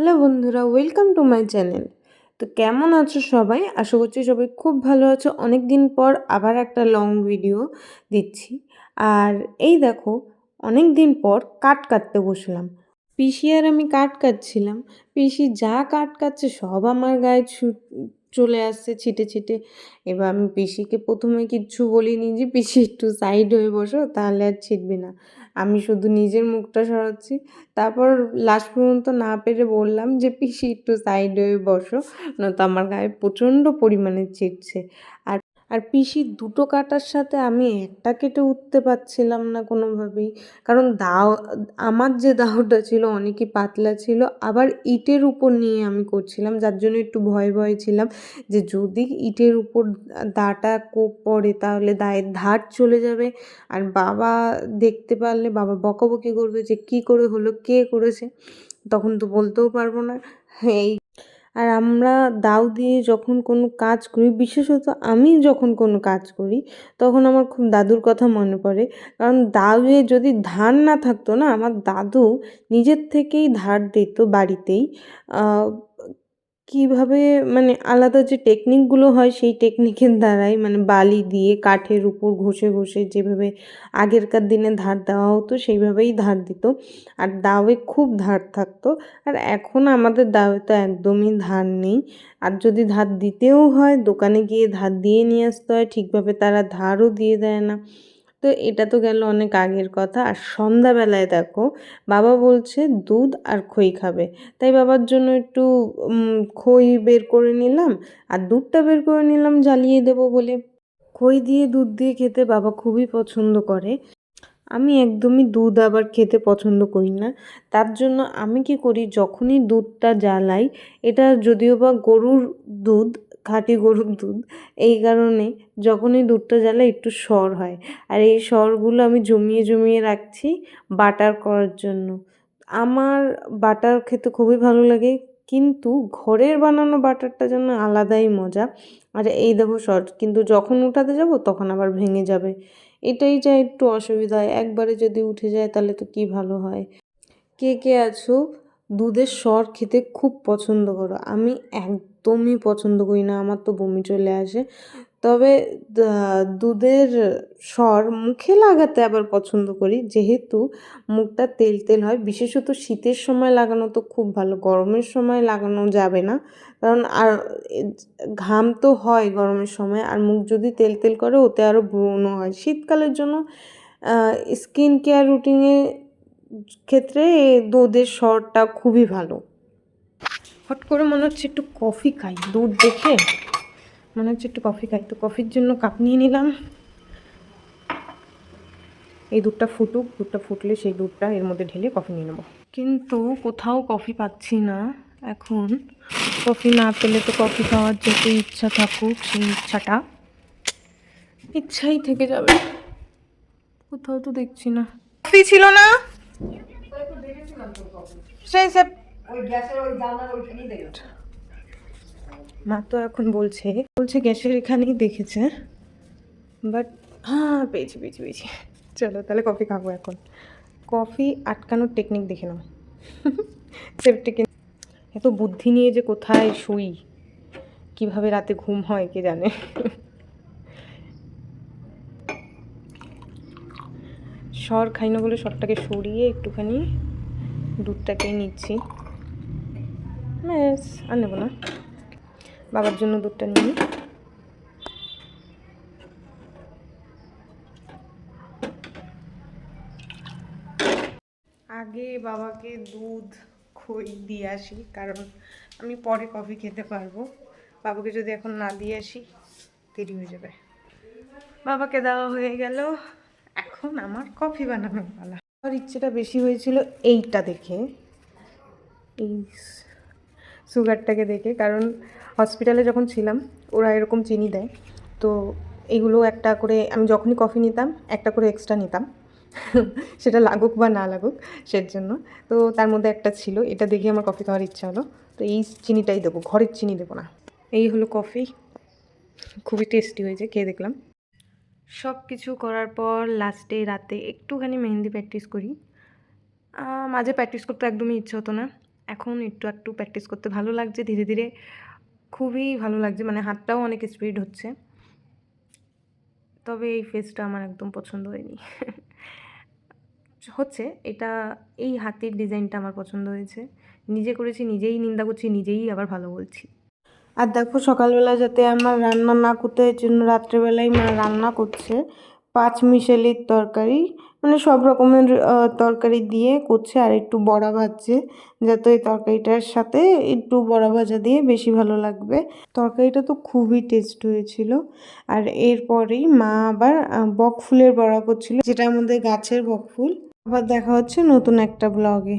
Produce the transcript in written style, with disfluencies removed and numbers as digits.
Hello বন্ধুরা, welcome to my channel. তো কেমন আছো সবাই? আশা করছি সবাই খুব ভালো আছো। অনেক দিন পর আবার একটা লং ভিডিও দিচ্ছি। আর এই দেখো, অনেক দিন পর কাট কাটতে বসলাম। পিসি আর আমি কাট কাটছিলাম। পিসি যা কাট কাটছে সব আমার গায়ে চলে আসছে ছিটে ছিটে। এবার আমি পিসিকে প্রথমে কিচ্ছু বলিনি যে পিসি একটু সাইড হয়ে বসো, তাহলে আর ছিটবে না। আমি শুধু নিজের মুখটা সরাচ্ছি। তারপর লাস্ট পর্যন্ত না পেরে বললাম যে পিসি একটু সাইড হয়ে বসো, নয়তো আমার গায়ে প্রচণ্ড পরিমাণে ছিটছে। আর আর পিসির দুটো কাটার সাথে আমি একটা কেটে উঠতে পারছিলাম না কোনোভাবেই। কারণ আমার যে দাওটা ছিল অনেকই পাতলা ছিল, আবার ইটের উপর নিয়ে আমি করছিলাম, যার জন্য একটু ভয় ভয় ছিলাম যে যদি ইটের উপর দাটা কোপ পড়ে তাহলে দায়ের ধার চলে যাবে। আর বাবা দেখতে পারলে বাবা বকাবকি করবে যে কী করে হলো, কে করেছে, তখন তো বলতেও পারবো না। এই আর আমরা দাও দিয়ে যখন কোনো কাজ করি, বিশেষত আমি যখন কোনো কাজ করি, তখন আমার খুব দাদুর কথা মনে পড়ে। কারণ দাউয়ে যদি ধার না থাকতো না, আমার দাদু নিজের থেকেই ধার দিত বাড়িতেই। কীভাবে মানে আলাদা যে টেকনিকগুলো হয় সেই টেকনিকের দ্বারাই, মানে বালি দিয়ে কাঠের উপর ঘষে ঘষে যেভাবে আগেরকার দিনে ধার দেওয়া হতো সেইভাবেই ধার দিত। আর দাওয়ে খুব ধার থাকতো। আর এখন আমাদের দাওয়ে তো একদমই ধার নেই। আর যদি ধার দিতেও হয় দোকানে গিয়ে ধার দিয়ে নিয়ে আসতে হয়, ঠিকভাবে তারা ধারও দিয়ে দেয় না। তো এটা তো গেল অনেক আগের কথা। আর সন্ধ্যাবেলায় দেখো, বাবা বলছে দুধ আর খই খাবে, তাই বাবার জন্য একটু খই বের করে নিলাম আর দুধটা বের করে নিলাম জ্বালিয়ে দেবো বলে। খই দিয়ে দুধ দিয়ে খেতে বাবা খুবই পছন্দ করে। আমি একদমই দুধ আবার খেতে পছন্দ করি না। তার জন্য আমি কি করি, যখনই দুধটা জ্বালাই, এটা যদিও বা গরুর দুধ, খাঁটি গরুর দুধ, এই কারণে যখনই দুধটা জ্বালাই একটু সর হয়। আর এই সরগুলো আমি জমিয়ে জমিয়ে রাখছি বাটার করার জন্য। আমার বাটার খেতে খুবই ভালো লাগে, কিন্তু ঘরের বানানো বাটারটা যেন আলাদাই মজা। আর এই দেখো সর, কিন্তু যখন উঠাতে যাব তখন আবার ভেঙে যাবে। এটাই যা একটু অসুবিধা হয়। একবারে যদি উঠে যায় তাহলে তো কি ভালো হয়। কে কে আছো দুধের সর খেতে খুব পছন্দ করো? আমি একদমই পছন্দ করি না, আমার তো বমি চলে আসে। তবে দুধের সর মুখে লাগাতে আবার পছন্দ করি, যেহেতু মুখটা তেল তেল হয়। বিশেষত শীতের সময় লাগানো তো খুব ভালো, গরমের সময় লাগানো যাবে না। কারণ আর ঘাম তো হয় গরমের সময়, আর মুখ যদি তেল তেল করে ওতে আরও ব্রণ হয়। শীতকালের জন্য স্কিন কেয়ার রুটিনের ক্ষেত্রে দুধের সরটা খুবই ভালো। হট করে মনে হচ্ছে একটু কফি খাই, দুধ দেখে মনে হচ্ছে একটু কফি খাই। তো কফির জন্য কাপ নিয়ে নিলাম। এই দুধটা ফুটুক, দুধটা ফুটলে সেই দুধটা এর মধ্যে ঢেলে কফি নিয়ে নেবো। কিন্তু কোথাও কফি পাচ্ছি না এখন। কফি না পেলে তো কফি খাওয়ার যত ইচ্ছা থাকুক, সেই ইচ্ছাই থেকে যাবে। কোথাও তো দেখছি না, কফি ছিল না। সেই মা তো এখন বলছে গ্যাসের এখানেই দেখেছে, বাট হ্যাঁ পেয়েছি পেয়েছি পেয়েছি। চলো তাহলে কফি খাবো এখন। কফি আটকানোর টেকনিক দেখে নাও। সেফটি, এত বুদ্ধি নিয়ে যে কোথায় শুই, কিভাবে রাতে ঘুম হয় কে জানে। সর খাই না বলে সরটাকে সরিয়ে একটুখানি দুধটাকে নিচ্ছি। ব্যাস, আর নেবো না। বাবার জন্য দুধটা নিই। আগে বাবাকে দুধ খই দিয়ে আসি, কারণ আমি পরে কফি খেতে পারবো। বাবাকে যদি এখন না দিয়ে আসি দেরি হয়ে যাবে। বাবাকে দেওয়া হয়ে গেল, এখন আমার কফি বানানোর পালা। আমার ইচ্ছেটা বেশি হয়েছিল এইটা দেখে, এই সুগারটাকে দেখে। কারণ হসপিটালে যখন ছিলাম ওরা এরকম চিনি দেয়, তো এগুলো একটা করে আমি যখনই কফি নিতাম একটা করে এক্সট্রা নিতাম। সেটা লাগুক বা না লাগুক সের জন্য। তো তার মধ্যে একটা ছিল, এটা দেখে আমার কফি খাওয়ার ইচ্ছা হলো। তো এই চিনিটাই দেবো, ঘরের চিনি দেবো না। এই হলো কফি, খুবই টেস্টি হয়েছে, খেয়ে দেখলাম। সব কিছু করার পর লাস্টে রাতে একটুখানি মেহেন্দি প্র্যাকটিস করি। মাঝে প্র্যাকটিস করতে একদমই ইচ্ছে হতো না, এখন একটু একটু প্র্যাকটিস করতে ভালো লাগছে ধীরে ধীরে, খুবই ভালো লাগছে, মানে হাতটাও অনেক স্পিড হচ্ছে। তবে এই ফেসটা আমার একদম পছন্দ হয়নি। হচ্ছে এটা, এই হাতির ডিজাইনটা আমার পছন্দ হয়েছে, নিজে করেছি, নিজেই নিন্দা করছি, নিজেই আবার ভালো বলছি। আর দেখো সকালবেলা যাতে আমার রান্না না করতে হয়, জন্য রাত্রেবেলায় মা রান্না করছে পাঁচমিশালির তরকারি, মানে সব রকমের তরকারি দিয়ে করছে, আর একটু বড়া ভাজছে, যাতে ওই তরকারিটার সাথে একটু বড়া ভাজা দিয়ে বেশি ভালো লাগবে। তরকারিটা তো খুবই টেস্ট হয়েছিল। আর এরপরেই মা আবার বকফুলের বড়া করছিল, যেটা আমাদের গাছের বকফুল। আবার দেখা হচ্ছে নতুন একটা ব্লগে।